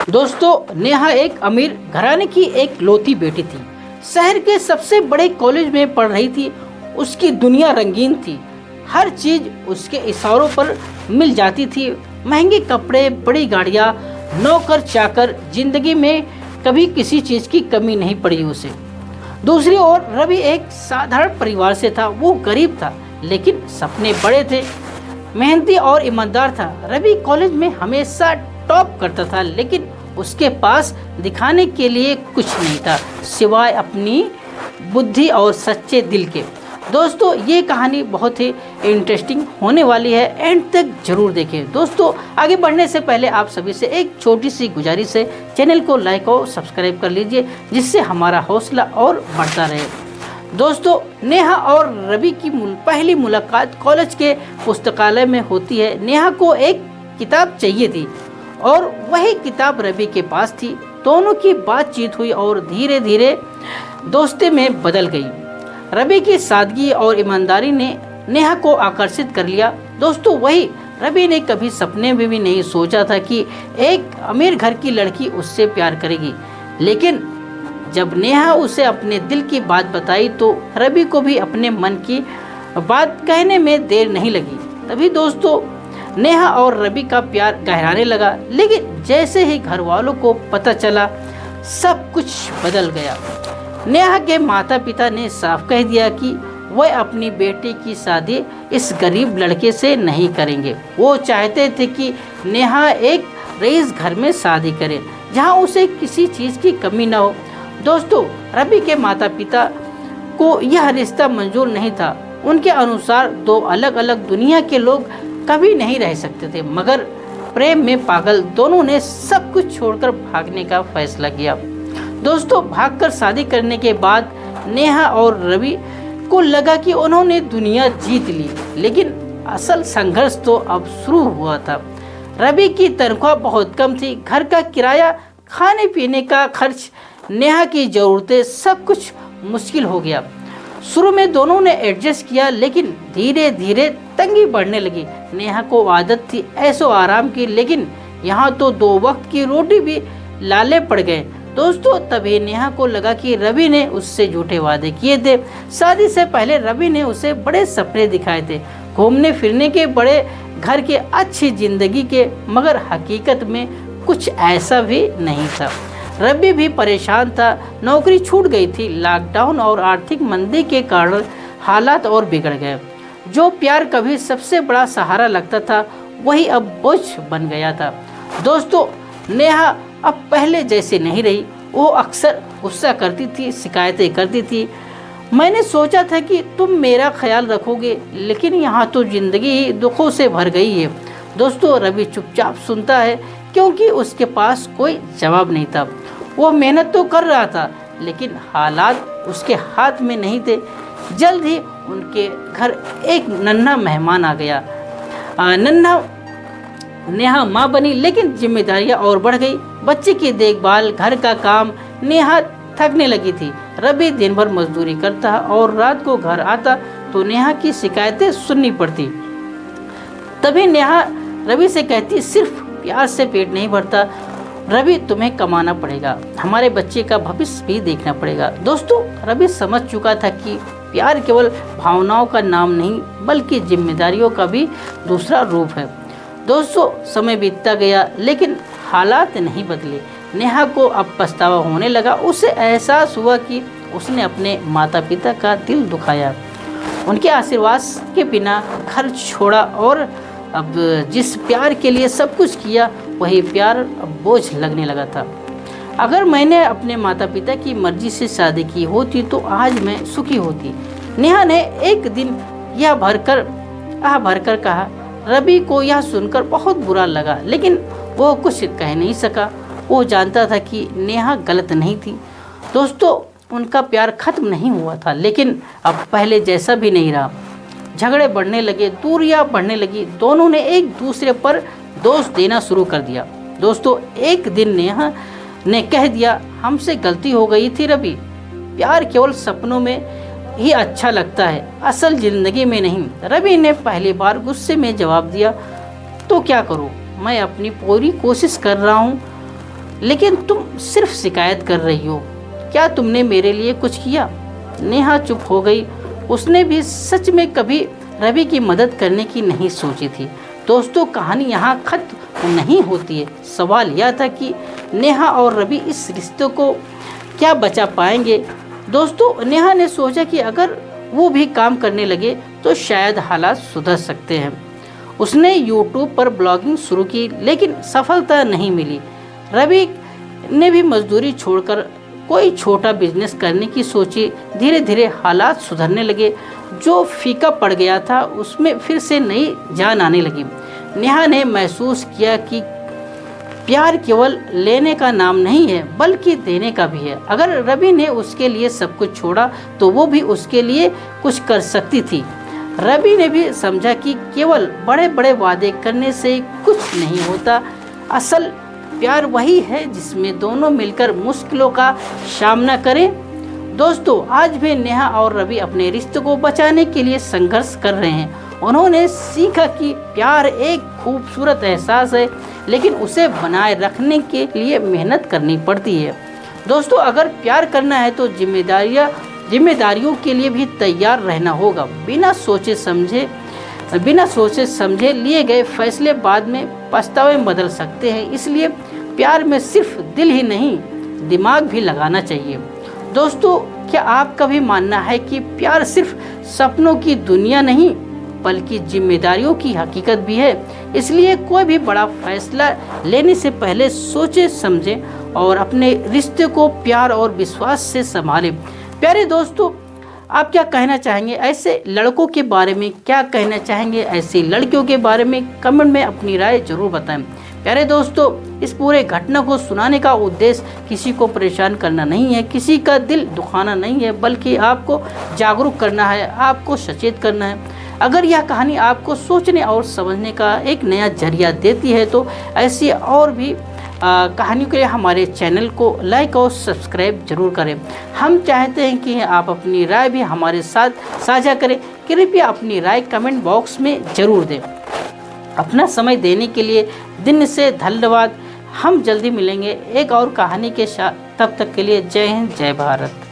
दोस्तों, नेहा एक अमीर घराने की एक लौती बेटी थी। शहर के सबसे बड़े कॉलेज में पढ़ रही थी। उसकी दुनिया रंगीन थी। हर चीज उसके इशारों पर मिल जाती थी। महंगे कपड़े, बड़ी गाड़ियाँ, नौकर चाकर, जिंदगी में कभी किसी चीज की कमी नहीं पड़ी उसे। दूसरी ओर रवि एक साधारण परिवार से था। वो गरीब था लेकिन सपने बड़े थे। मेहनती और ईमानदार था। रवि कॉलेज में हमेशा टॉप करता था लेकिन उसके पास दिखाने के लिए कुछ नहीं था सिवाय अपनी बुद्धि और सच्चे दिल के। दोस्तों, ये कहानी बहुत ही इंटरेस्टिंग होने वाली है। एंड तक जरूर देखें। दोस्तों, आगे बढ़ने से पहले आप सभी से एक छोटी सी गुजारिश है, चैनल को लाइक और सब्सक्राइब कर लीजिए जिससे हमारा हौसला और बढ़ता रहे। दोस्तों, नेहा और रवि की पहली मुलाकात कॉलेज के पुस्तकालय में होती है। नेहा को एक किताब चाहिए थी और वही किताब रवि के पास थी। दोनों की बातचीत हुई और धीरे धीरे दोस्ती में बदल गई। रवि की सादगी और ईमानदारी ने नेहा को आकर्षित कर लिया। दोस्तों, वही रवि ने कभी सपने में भी नहीं सोचा था कि एक अमीर घर की लड़की उससे प्यार करेगी। लेकिन जब नेहा उसे अपने दिल की बात बताई तो रवि को भी अपने मन की बात कहने में देर नहीं लगी। तभी दोस्तों, नेहा और रवि का प्यार गहराने लगा। लेकिन जैसे ही घर वालों को पता चला, सब कुछ बदल गया। नेहा के माता पिता ने साफ कह दिया कि वह अपनी बेटी की शादी इस गरीब लड़के से नहीं करेंगे। वो चाहते थे कि नेहा एक रईस घर में शादी करे जहां उसे किसी चीज़ की कमी न हो। दोस्तों, रवि के माता पिता को यह रिश्ता मंजूर नहीं था। उनके अनुसार दो अलग अलग दुनिया के लोग कभी नहीं रह सकते थे। मगर प्रेम में पागल दोनों ने सब कुछ छोड़कर भागने का फैसला किया। दोस्तों, भागकर शादी करने के बाद नेहा और रवि को लगा कि उन्होंने दुनिया जीत ली। लेकिन असल संघर्ष तो अब शुरू हुआ था। रवि की तनख्वाह बहुत कम थी। घर का किराया, खाने पीने का खर्च, नेहा की ज़रूरतें, सब कुछ मुश्किल हो गया। शुरू में दोनों ने एडजस्ट किया लेकिन धीरे धीरे तंगी बढ़ने लगी। नेहा को आदत थी ऐसो आराम की, लेकिन यहाँ तो 2 वक्त की रोटी भी लाले पड़ गए। दोस्तों, तभी नेहा को लगा कि रवि ने उससे झूठे वादे किए थे। शादी से पहले रवि ने उसे बड़े सपने दिखाए थे, घूमने फिरने के, बड़े घर के, अच्छी जिंदगी के। मगर हकीकत में कुछ ऐसा भी नहीं था। रवि भी परेशान था। नौकरी छूट गई थी। लॉकडाउन और आर्थिक मंदी के कारण हालात और बिगड़ गए। जो प्यार कभी सबसे बड़ा सहारा लगता था वही अब बोझ बन गया था। दोस्तों, नेहा अब पहले जैसे नहीं रही। वो अक्सर गुस्सा करती थी, शिकायतें करती थी। मैंने सोचा था कि तुम मेरा ख्याल रखोगे, लेकिन यहाँ तो जिंदगी ही दुखों से भर गई है। दोस्तों, रवि चुपचाप सुनता है क्योंकि उसके पास कोई जवाब नहीं था। वो मेहनत तो कर रहा था लेकिन हालात उसके हाथ में नहीं थे। जल्द ही उनके घर एक नन्हा मेहमान आ गया। नेहा माँ बनी लेकिन जिम्मेदारियां और बढ़ गई। बच्चे की देखभाल, घर का काम। नेहा थकने लगी थी। रवि दिन भर मजदूरी करता और रात को घर आता तो नेहा की शिकायतें सुननी पड़ती। तभी नेहा रवि से कहती, सिर्फ प्यार से पेट नहीं भरता रवि, तुम्हें कमाना पड़ेगा, हमारे बच्चे का भविष्य भी देखना पड़ेगा। दोस्तों, रवि समझ चुका था कि प्यार केवल भावनाओं का नाम नहीं बल्कि जिम्मेदारियों का भी दूसरा रूप है। दोस्तों, समय बीतता गया लेकिन हालात नहीं बदले। नेहा को अब पछतावा होने लगा। उसे एहसास हुआ कि उसने अपने माता पिता का दिल दुखाया, उनके आशीर्वाद के बिना घर छोड़ा और अब जिस प्यार के लिए सब कुछ किया वही प्यार अब बोझ लगने लगा था। अगर मैंने अपने माता पिता की मर्जी से शादी की होती तो आज मैं सुखी होती, नेहा ने एक दिन यह भरकर कहा। रवि को यह सुनकर बहुत बुरा लगा लेकिन वो कुछ कह नहीं सका। वो जानता था कि नेहा गलत नहीं थी। दोस्तों, उनका प्यार खत्म नहीं हुआ था लेकिन अब पहले जैसा भी नहीं रहा। झगड़े बढ़ने लगे, दूरियां बढ़ने लगी। दोनों ने एक दूसरे पर दोष देना शुरू कर दिया। दोस्तों, एक दिन नेहा ने कह दिया, हमसे गलती हो गई थी रवि, प्यार केवल सपनों में ही अच्छा लगता है, असल जिंदगी में नहीं। रवि ने पहली बार गुस्से में जवाब दिया, तो क्या करूं, मैं अपनी पूरी कोशिश कर रहा हूं, लेकिन तुम सिर्फ शिकायत कर रही हो, क्या तुमने मेरे लिए कुछ किया? नेहा चुप हो गई। उसने भी सच में कभी रवि की मदद करने की नहीं सोची थी। दोस्तों, कहानी यहाँ खत्म नहीं होती है। सवाल यह था कि नेहा और रवि इस रिश्ते को क्या बचा पाएंगे। दोस्तों, नेहा ने सोचा कि अगर वो भी काम करने लगे तो शायद हालात सुधर सकते हैं। उसने YouTube पर ब्लॉगिंग शुरू की, लेकिन सफलता नहीं मिली। रवि ने भी मजदूरी छोड़कर कोई छोटा बिजनेस करने की सोची। धीरे धीरे हालात सुधरने लगे। जो फीका पड़ गया था उसमें फिर से नई जान आने लगी। नेहा ने महसूस किया कि प्यार केवल लेने का नाम नहीं है, बल्कि देने का भी है। अगर रवि ने उसके लिए सब कुछ छोड़ा तो वो भी उसके लिए कुछ कर सकती थी। रवि ने भी समझा कि केवल बड़े बड़े वादे करने से कुछ नहीं होता। असल प्यार वही है जिसमें दोनों मिलकर मुश्किलों का सामना करें। दोस्तों, आज भी नेहा और रवि अपने रिश्ते को बचाने के लिए संघर्ष कर रहे हैं। उन्होंने सीखा कि प्यार एक खूबसूरत एहसास है, लेकिन उसे बनाए रखने के लिए मेहनत करनी पड़ती है। दोस्तों, अगर प्यार करना है तो जिम्मेदारियों के लिए भी तैयार रहना होगा। बिना सोचे समझे लिए गए फैसले बाद में पछतावे में बदल सकते हैं। इसलिए प्यार में सिर्फ दिल ही नहीं, दिमाग भी लगाना चाहिए। दोस्तों, क्या आपका भी मानना है कि प्यार सिर्फ सपनों की दुनिया नहीं, बल्कि जिम्मेदारियों की हकीकत भी है? इसलिए कोई भी बड़ा फैसला लेने से पहले सोचे समझे और अपने रिश्ते को प्यार और विश्वास से संभालें। प्यारे दोस्तों, आप क्या कहना चाहेंगे? ऐसे लड़कों के बारे में क्या कहना चाहेंगे? ऐसी लड़कियों के बारे में कमेंट में अपनी राय जरूर बताएं। प्यारे दोस्तों, इस पूरे घटना को सुनाने का उद्देश्य किसी को परेशान करना नहीं है, किसी का दिल दुखाना नहीं है, बल्कि आपको जागरूक करना है, आपको सचेत करना है। अगर यह कहानी आपको सोचने और समझने का एक नया जरिया देती है तो ऐसी और भी कहानियों के लिए हमारे चैनल को लाइक और सब्सक्राइब जरूर करें। हम चाहते हैं कि आप अपनी राय भी हमारे साथ साझा करें। कृपया अपनी राय कमेंट बॉक्स में ज़रूर दें। अपना समय देने के लिए दिन से धन्यवाद। हम जल्दी मिलेंगे एक और कहानी के साथ। तब तक के लिए जय हिंद, जय भारत।